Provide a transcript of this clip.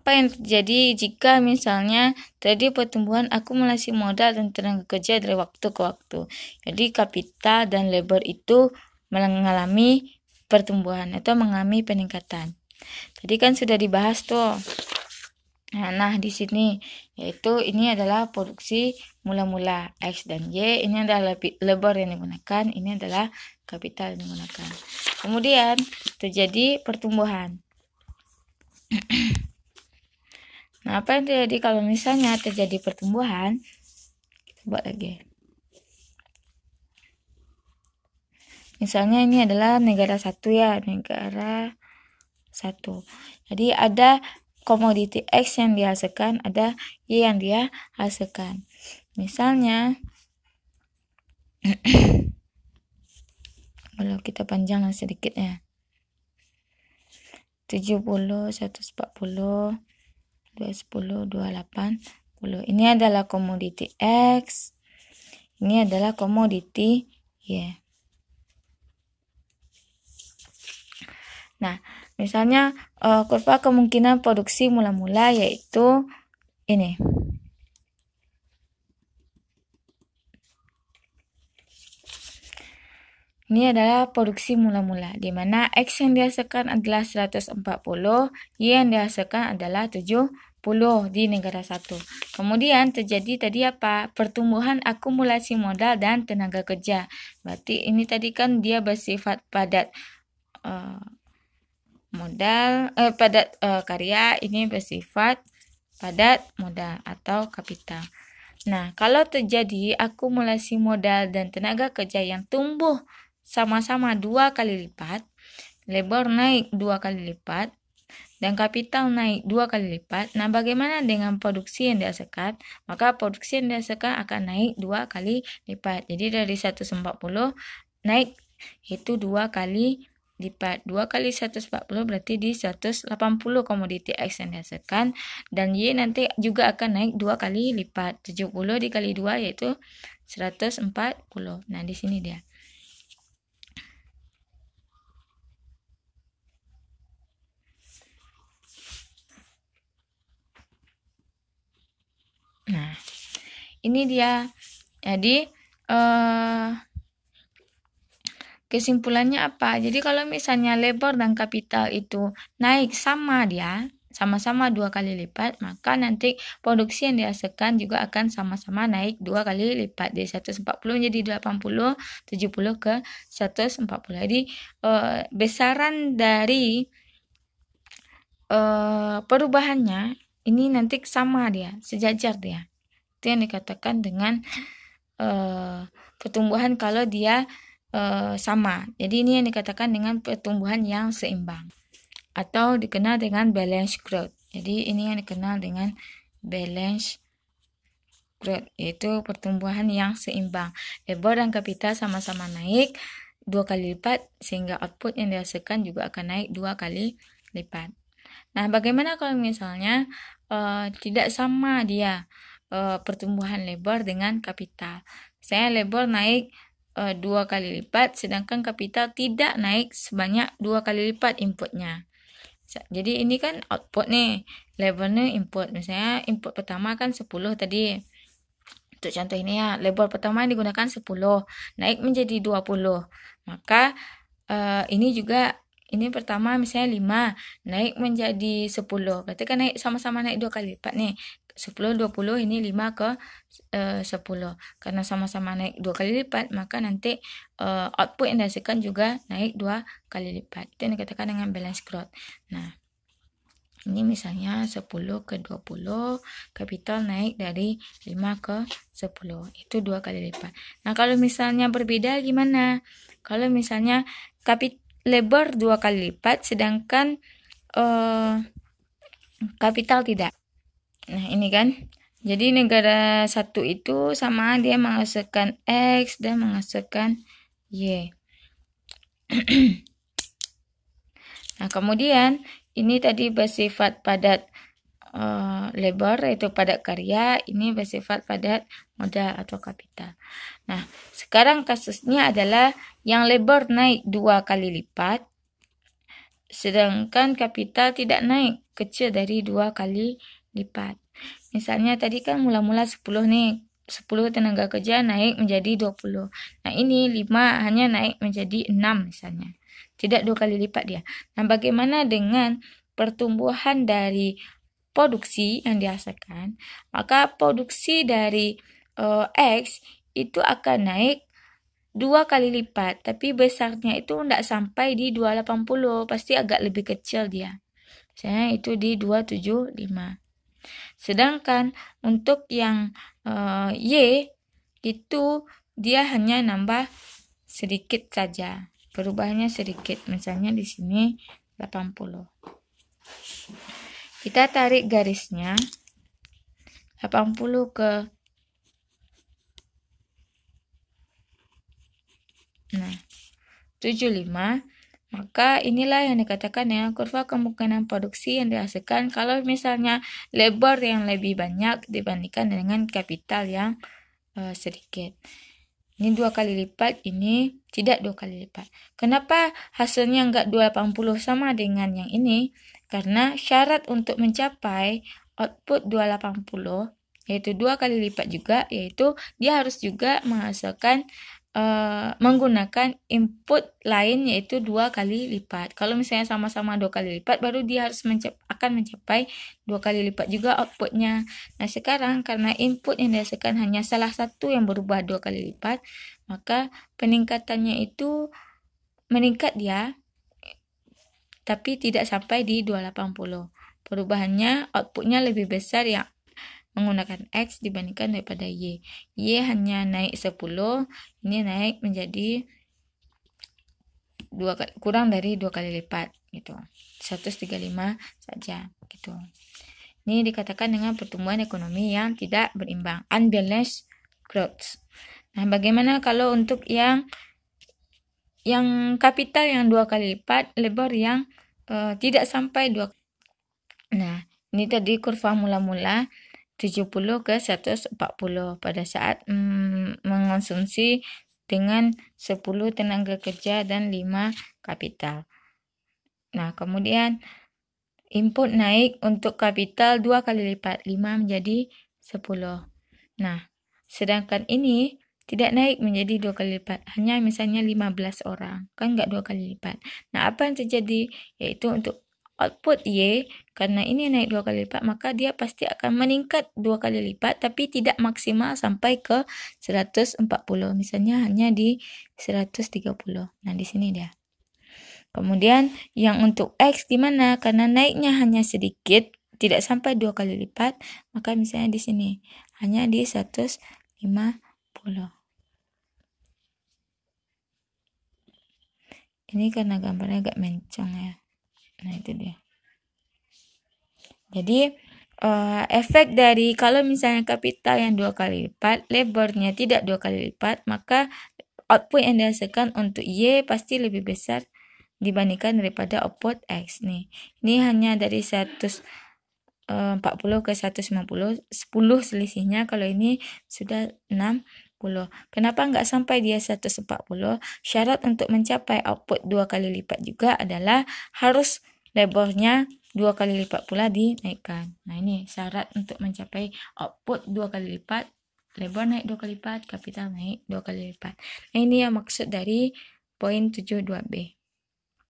apa yang terjadi jika misalnya terjadi pertumbuhan akumulasi modal dan tenaga kerja dari waktu ke waktu. Jadi kapital dan labor itu mengalami pertumbuhan atau mengalami peningkatan. Tadi kan sudah dibahas tuh. Nah, di sini yaitu ini adalah produksi mula-mula X dan Y, ini adalah labor yang digunakan, ini adalah kapital yang digunakan. Kemudian terjadi pertumbuhan. Nah, apa yang terjadi kalau misalnya terjadi pertumbuhan? Kita buat lagi. Misalnya ini adalah negara satu ya, negara satu. Jadi ada komoditi X yang dihasilkan, ada Y yang dia hasilkan. Misalnya, kalau kita panjang sedikit ya, 70, 140, 210, 280. Ini adalah komoditi X, ini adalah komoditi Y. Nah, misalnya kurva kemungkinan produksi mula-mula yaitu ini. Ini adalah produksi mula-mula, di mana X yang dihasilkan adalah 140, Y yang dihasilkan adalah 70 di negara satu. Kemudian terjadi tadi apa? Pertumbuhan akumulasi modal dan tenaga kerja. Berarti ini tadi kan dia bersifat padat padat karya, ini bersifat padat modal atau kapital. Nah, kalau terjadi akumulasi modal dan tenaga kerja yang tumbuh sama-sama 2 kali lipat, labor naik 2 kali lipat, dan kapital naik 2 kali lipat. Nah, bagaimana dengan produksi yang dihasilkan? Maka produksi yang dihasilkan akan naik 2 kali lipat. Jadi dari 140 naik itu 2 kali lipat. 2 kali 140 berarti di 180 komoditi X yang dihasilkan, dan Y nanti juga akan naik 2 kali lipat. 70 dikali 2 yaitu 140. Nah, di sini dia. Nah, ini dia. Jadi kesimpulannya apa? Jadi kalau misalnya labor dan kapital itu naik sama-sama 2 kali lipat, maka nanti produksi yang dihasilkan juga akan sama-sama naik 2 kali lipat. Dari 140 menjadi 80, 70 ke 140. Jadi besaran dari perubahannya ini nanti sama dia, sejajar dia. Itu yang dikatakan dengan pertumbuhan kalau dia sama. Jadi ini yang dikatakan dengan pertumbuhan yang seimbang atau dikenal dengan balance growth. Jadi ini yang dikenal dengan balance growth, yaitu pertumbuhan yang seimbang. Labor dan kapital sama-sama naik 2 kali lipat sehingga output yang dihasilkan juga akan naik 2 kali lipat. Nah, bagaimana kalau misalnya tidak sama dia pertumbuhan labor dengan kapital? Misalnya labor naik 2 kali lipat, sedangkan kapital tidak naik sebanyak 2 kali lipat inputnya. Jadi ini kan output nih, labor nih input. Misalnya input pertama kan 10 tadi. Untuk contoh ini ya, labor pertama yang digunakan 10, naik menjadi 20. Maka ini juga, ini pertama misalnya 5, naik menjadi 10. Berarti kan naik sama-sama naik 2 kali lipat nih. 10, 20, ini 5 ke 10. Karena sama-sama naik 2 kali lipat, maka nanti output yang dihasilkan juga naik 2 kali lipat. Itu yang dikatakan dengan balance growth. Nah, ini misalnya 10 ke 20, kapital naik dari 5 ke 10. Itu 2 kali lipat. Nah, kalau misalnya berbeda gimana? Kalau misalnya labor 2 kali lipat, sedangkan kapital tidak. Nah, ini kan. Jadi negara satu itu sama dia menghasilkan X dan menghasilkan Y. Nah, kemudian ini tadi bersifat padat labor, yaitu padat karya. Ini bersifat padat modal atau kapital. Nah, sekarang kasusnya adalah yang labor naik 2 kali lipat, sedangkan kapital tidak naik, kecil dari 2 kali lipat. Misalnya tadi kan mula-mula 10 nih, 10 tenaga kerja naik menjadi 20. Nah ini 5 hanya naik menjadi 6 misalnya. Tidak 2 kali lipat dia. Nah bagaimana dengan pertumbuhan dari produksi yang dihasilkan? Maka produksi dari X itu akan naik 2 kali lipat, tapi besarnya itu tidak sampai di 280, pasti agak lebih kecil dia. Misalnya itu di 275. Sedangkan untuk yang Y itu dia hanya nambah sedikit saja. Perubahannya sedikit. Misalnya di sini 80. Kita tarik garisnya 80 ke 75, maka inilah yang dikatakan dengan kurva kemungkinan produksi yang dihasilkan kalau misalnya labor yang lebih banyak dibandingkan dengan kapital yang sedikit. Ini 2 kali lipat, ini tidak 2 kali lipat. Kenapa hasilnya enggak 280 sama dengan yang ini? Karena syarat untuk mencapai output 280 yaitu 2 kali lipat juga, yaitu dia harus juga menghasilkan menggunakan input lain yaitu 2 kali lipat. Kalau misalnya sama-sama 2 kali lipat, baru dia harus akan mencapai 2 kali lipat juga outputnya. Nah sekarang karena input yang dihasilkan hanya salah satu yang berubah 2 kali lipat, maka peningkatannya itu meningkat dia, tapi tidak sampai di 280. Perubahannya outputnya lebih besar yang menggunakan X dibandingkan daripada Y. Y hanya naik 10, ini naik menjadi kurang dari 2 kali lipat gitu. 135 saja gitu. Ini dikatakan dengan pertumbuhan ekonomi yang tidak berimbang, unbalanced growth. Nah, bagaimana kalau untuk yang kapital yang 2 kali lipat, labor yang tidak sampai 2. Nah, ini tadi kurva mula-mula 70 ke 140 pada saat mengonsumsi dengan 10 tenaga kerja dan 5 kapital. Nah, kemudian input naik untuk kapital 2 kali lipat, 5 menjadi 10. Nah, sedangkan ini tidak naik menjadi 2 kali lipat, hanya misalnya 15 orang, kan enggak 2 kali lipat. Nah, apa yang terjadi? Yaitu untuk output Y, karena ini naik 2 kali lipat, maka dia pasti akan meningkat 2 kali lipat, tapi tidak maksimal sampai ke 140. Misalnya hanya di 130. Nah, di sini dia. Kemudian yang untuk X gimana? Karena naiknya hanya sedikit, tidak sampai 2 kali lipat, maka misalnya di sini hanya di 150. Ini karena gambarnya agak mencong ya. Nah, itu dia. Jadi efek dari kalau misalnya kapital yang 2 kali lipat, labornya tidak 2 kali lipat, maka output yang dihasilkan untuk Y pasti lebih besar dibandingkan daripada output X nih. Ini hanya dari 140 ke 150, 10 selisihnya. Kalau ini sudah 60. Kenapa enggak sampai dia 140? Syarat untuk mencapai output 2 kali lipat juga adalah harus labornya 2 kali lipat pula dinaikkan. Nah, ini syarat untuk mencapai output 2 kali lipat. Labor naik 2 kali lipat, kapital naik 2 kali lipat. Nah, ini yang maksud dari poin 72B.